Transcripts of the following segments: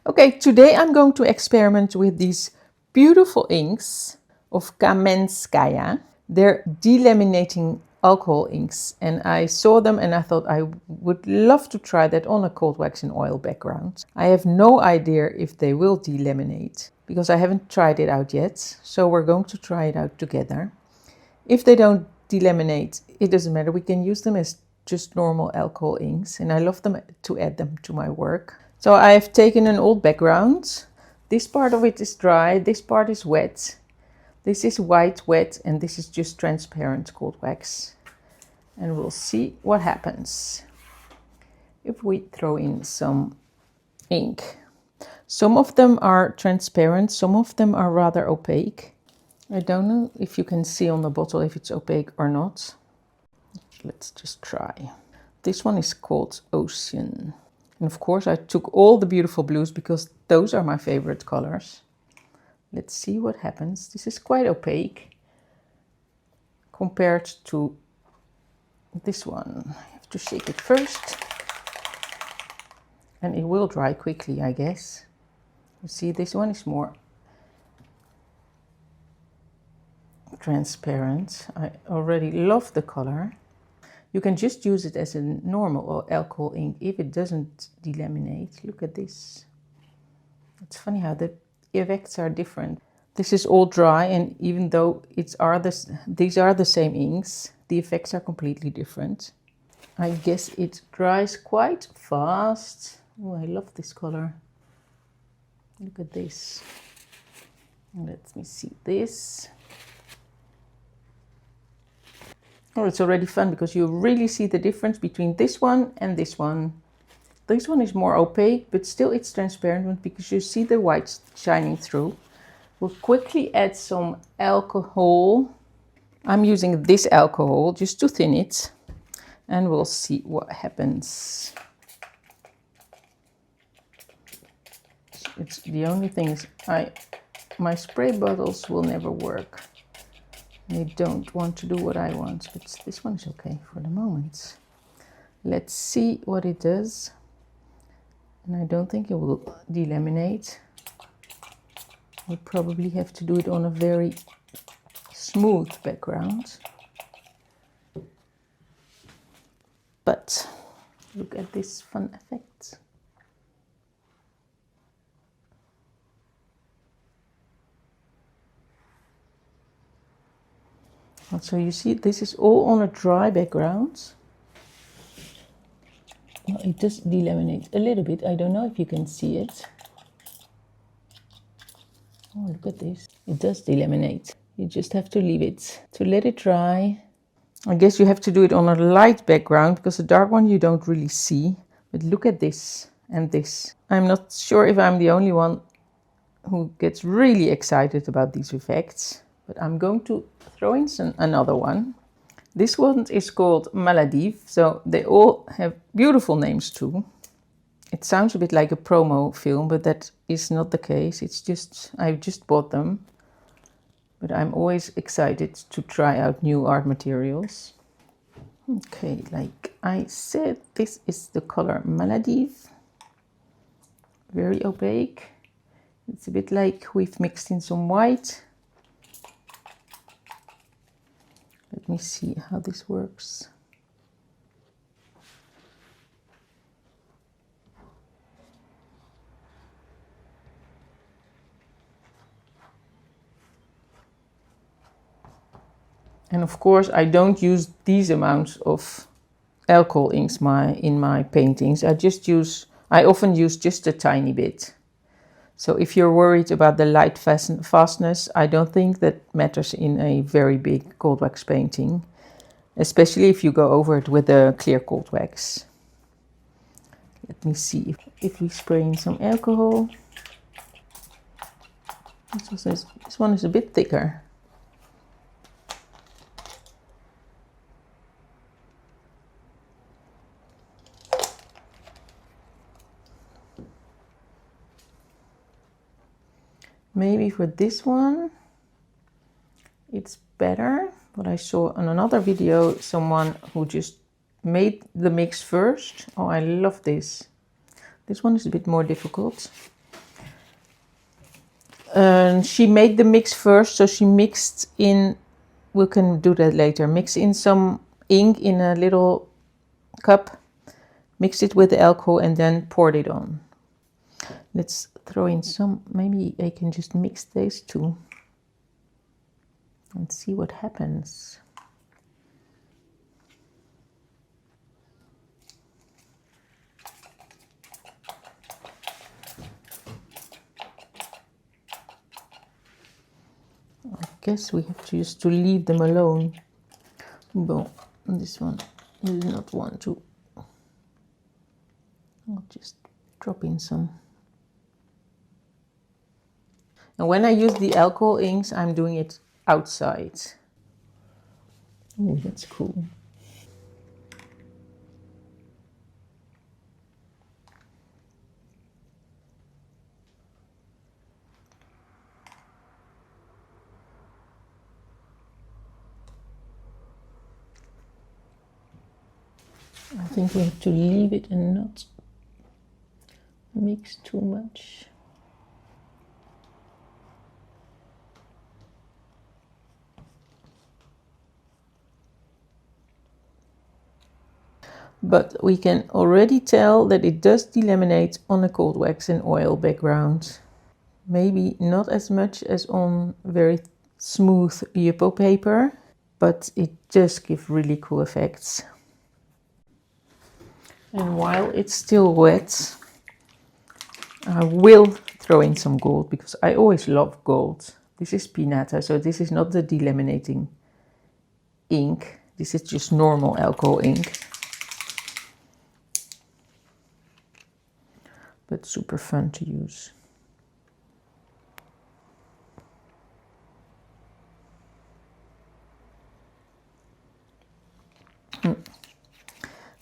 Okay, today I'm going to experiment with these beautiful inks of Kamenskaya. They're delaminating alcohol inks, and I saw them and I thought I would love to try that on a cold wax in oil background. I have no idea if they will delaminate because I haven't tried it out yet, so we're going to try it out together. If they don't delaminate, it doesn't matter, we can use them as just normal alcohol inks, and I love them to add them to my work. So I have taken an old background. This part of it is dry, this part is wet. This is white wet, and this is just transparent cold wax. And we'll see what happens if we throw in some ink. Some of them are transparent, some of them are rather opaque. I don't know if you can see on the bottle if it's opaque or not. Let's just try. This one is called Ocean. And of course I took all the beautiful blues because those are my favorite colors. Let's see what happens. This is quite opaque compared to this one. I have to shake it first. And it will dry quickly, I guess. You see, this one is more transparent. I already love the color. You can just use it as a normal or alcohol ink if it doesn't delaminate. Look at this. It's funny how the effects are different. This is all dry, and even though these are the same inks, the effects are completely different. I guess it dries quite fast. Oh, I love this color. Look at this. Let me see this. Oh, it's already fun because you really see the difference between this one and this one. This one is more opaque, but still it's transparent because you see the white shining through. We'll quickly add some alcohol. I'm using this alcohol just to thin it, and we'll see what happens. It's the only thing is my spray bottles will never work. They don't want to do what I want, but this one is okay for the moment. Let's see what it does. And I don't think it will delaminate. We'll probably have to do it on a very smooth background. But look at this fun effect. So you see, this is all on a dry background. Well, it does delaminate a little bit. I don't know if you can see it. Oh, look at this. It does delaminate. You just have to leave it to let it dry. I guess you have to do it on a light background because the dark one you don't really see. But look at this and this. I'm not sure if I'm the only one who gets really excited about these effects, but I'm going to throw in another one. This one is called Maladive, so they all have beautiful names too. It sounds a bit like a promo film, but that is not the case. It's just, I've just bought them. But I'm always excited to try out new art materials. Okay, like I said, this is the color Maladive. Very opaque. It's a bit like we've mixed in some white. Let me see how this works. And of course, I don't use these amounts of alcohol inks in my paintings. I often use just a tiny bit. So if you're worried about the light fastness, I don't think that matters in a very big cold wax painting, especially if you go over it with a clear cold wax. Let me see if we spray in some alcohol. This one is a bit thicker. Maybe for this one, it's better. But I saw on another video, someone who just made the mix first. Oh, I love this. This one is a bit more difficult. She made the mix first, so she mixed in, we can do that later, mix in some ink in a little cup, mixed it with the alcohol and then poured it on. Let's throw in some, maybe I can just mix these two and see what happens. I guess we have to just to leave them alone. Well, this one does not want to. I'll just drop in some. And when I use the alcohol inks, I'm doing it outside. Oh, that's cool. I think we have to leave it and not mix too much. But we can already tell that it does delaminate on a cold wax and oil background. Maybe not as much as on very smooth Yupo paper, but it does give really cool effects. And while it's still wet, I will throw in some gold because I always love gold. This is Pinata, so this is not the delaminating ink. This is just normal alcohol ink. But super fun to use.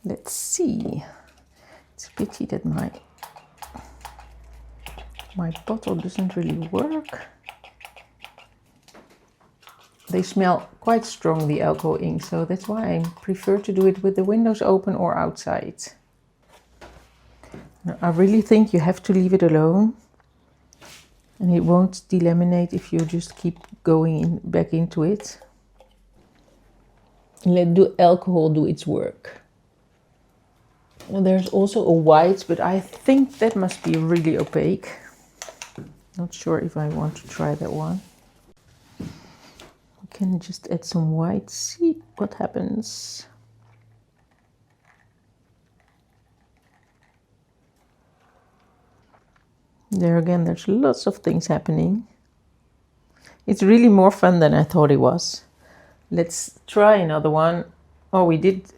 Let's see. It's a pity that my bottle doesn't really work. They smell quite strong, the alcohol ink, so that's why I prefer to do it with the windows open or outside. I really think you have to leave it alone, and it won't delaminate if you just keep going back into it. Let the alcohol do its work. And there's also a white, but I think that must be really opaque. Not sure if I want to try that one. We can just add some white, see what happens. There again, there's lots of things happening. It's really more fun than I thought it was. Let's try another one. Oh, we did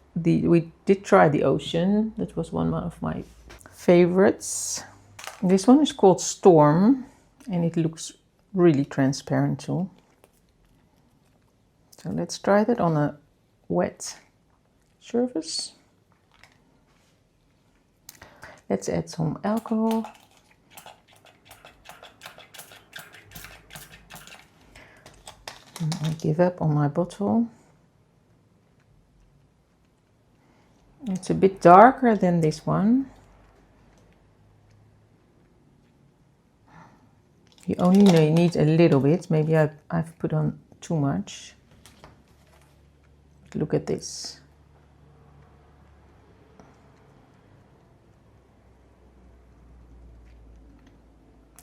try the ocean. That was one of my favorites. This one is called Storm, and it looks really transparent too. So let's try that on a wet surface. Let's add some alcohol. I give up on my bottle. It's a bit darker than this one. You only need a little bit. Maybe I've put on too much. Look at this.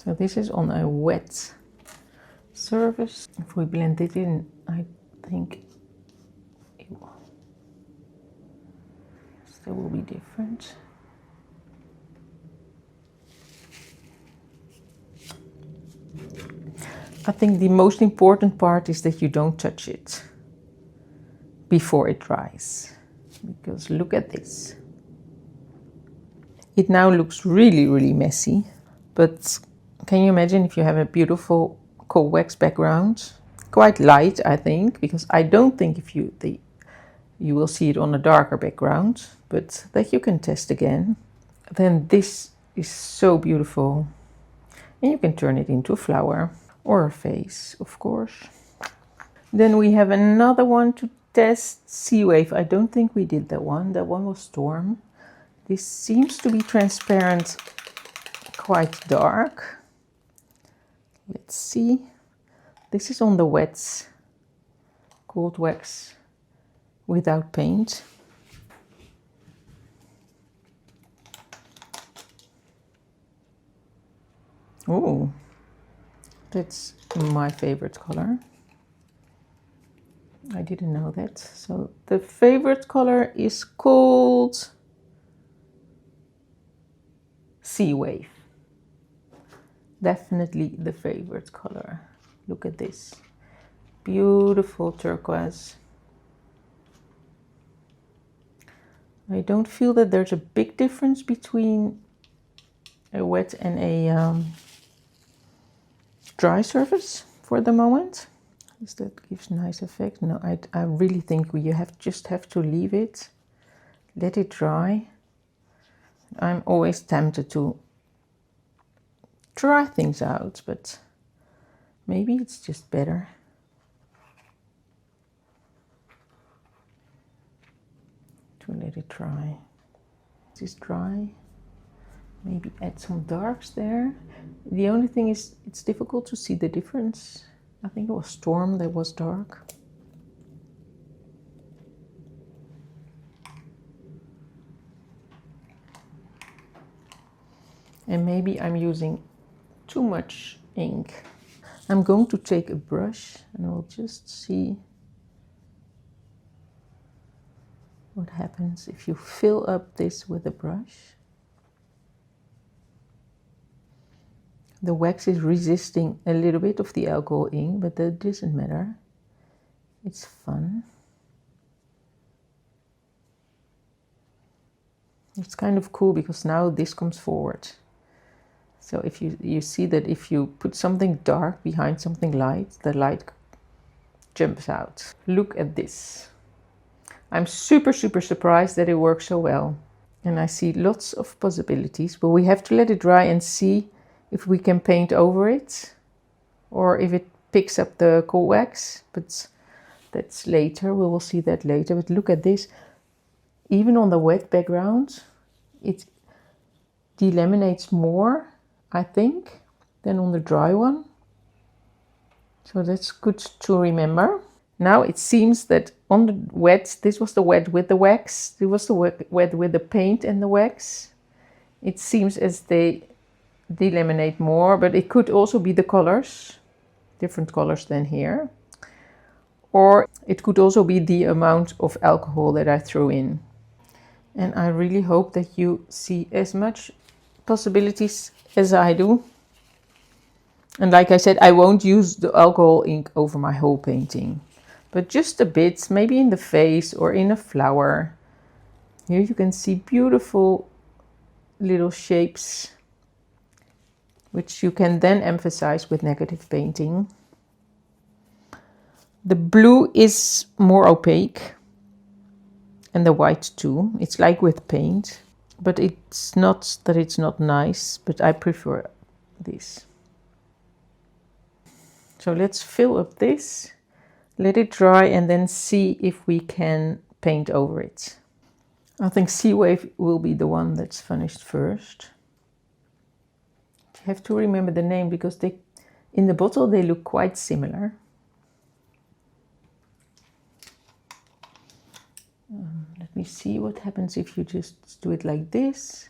So this is on a wet surface. If we blend it in, I think it still will be different. I think the most important part is that you don't touch it before it dries, because look at this. It now looks really, really messy, but can you imagine if you have a beautiful cold wax background? Quite light, I think, because I don't think if you will see it on a darker background, but that you can test again. Then this is so beautiful. And you can turn it into a flower or a face, of course. Then we have another one to test, Sea Wave. I don't think we did that one. That one was Storm. This seems to be transparent, quite dark. Let's see. This is on the wets, cold wax without paint. Oh, that's my favorite color. I didn't know that. So the favorite color is called Sea Wave. Definitely the favorite color. Look at this. Beautiful turquoise. I don't feel that there's a big difference between a wet and a dry surface for the moment. Because that gives nice effect. No, I really think you just have to leave it, let it dry. I'm always tempted to try things out, but maybe it's just better to let it dry. This is dry. Maybe add some darks there. The only thing is it's difficult to see the difference. I think it was Storm that was dark. And maybe I'm using too much ink. I'm going to take a brush and I'll just see what happens if you fill up this with a brush. The wax is resisting a little bit of the alcohol ink, but that doesn't matter. It's fun. It's kind of cool because now this comes forward. So if you see that if you put something dark behind something light, the light jumps out. Look at this. I'm super surprised that it works so well. And I see lots of possibilities, but we have to let it dry and see if we can paint over it or if it picks up the cold wax, but that's later. We will see that later. But look at this. Even on the wet background, it delaminates more, I think, than on the dry one. So that's good to remember. Now it seems that on the wet, this was the wet with the wax, this was the wet with the paint and the wax. It seems as they delaminate more, but it could also be the colors, different colors than here. Or it could also be the amount of alcohol that I threw in. And I really hope that you see as much possibilities as I do. And like I said, I won't use the alcohol ink over my whole painting, but just a bit, maybe in the face or in a flower. Here you can see beautiful little shapes, which you can then emphasize with negative painting. The blue is more opaque and the white too. It's like with paint, but it's not that it's not nice, but I prefer this. So let's fill up this, let it dry and then see if we can paint over it. I think Sea Wave will be the one that's finished first. You have to remember the name because in the bottle they look quite similar. Let me see what happens if you just do it like this.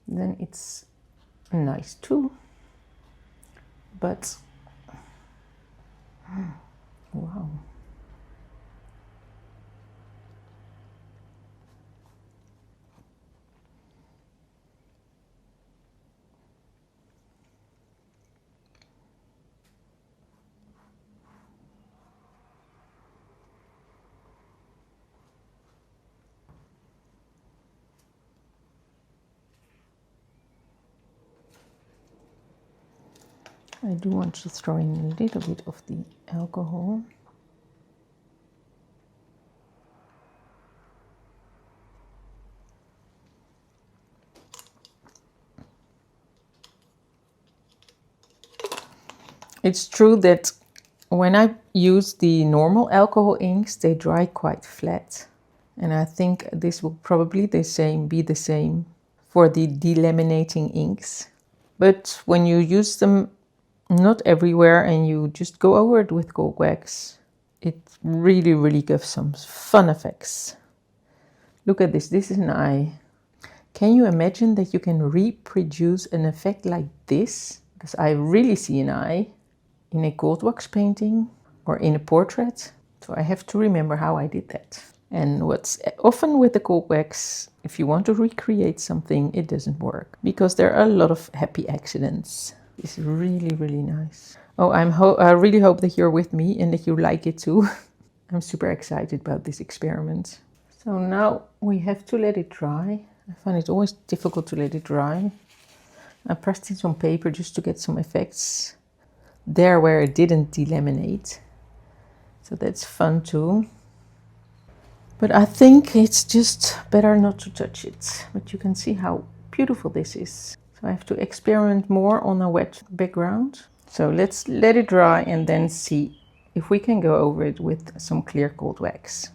Then it's nice too. But wow. I do want to throw in a little bit of the alcohol. It's true that when I use the normal alcohol inks, they dry quite flat. And I think this will probably be the same for the delaminating inks. But when you use them not everywhere, and you just go over it with cold wax. It really, really gives some fun effects. Look at this. This is an eye. Can you imagine that you can reproduce an effect like this? Because I really see an eye in a cold wax painting or in a portrait. So I have to remember how I did that. And what's often with the cold wax, if you want to recreate something, it doesn't work because there are a lot of happy accidents. It's really, really nice. Oh, I really hope that you're with me and that you like it too. I'm super excited about this experiment. So now we have to let it dry. I find it always difficult to let it dry. I pressed it on paper just to get some effects there where it didn't delaminate. So that's fun too. But I think it's just better not to touch it. But you can see how beautiful this is. So I have to experiment more on a wet background. So let's let it dry and then see if we can go over it with some clear cold wax.